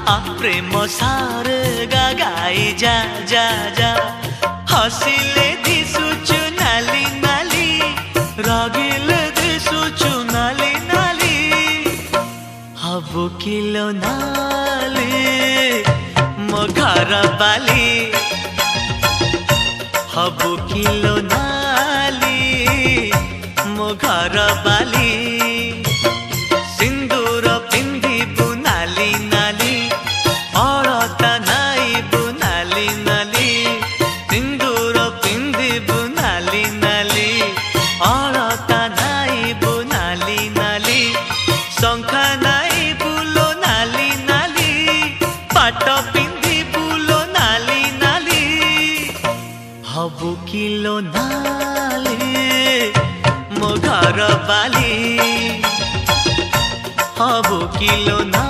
प्रेम सारे गाई जा जा जा हसिले दिसुचु नाली नाली रागिले दिसुचु नाली नाली हबु किलो नाली मो घर बाली हबु किलो नाली मो घर बाली सिंदूर पिंधिबु नाली नाली अलता नाइबु नाली नाली सिंदूर पिंधिबु नाली नाली अलता नाइबु नाली नाली शंखा नाइबु लो नाली नाली पाट पिंधिबु लो नाली नाली हबु किलो नाली मो घर बाली हबु किलो ना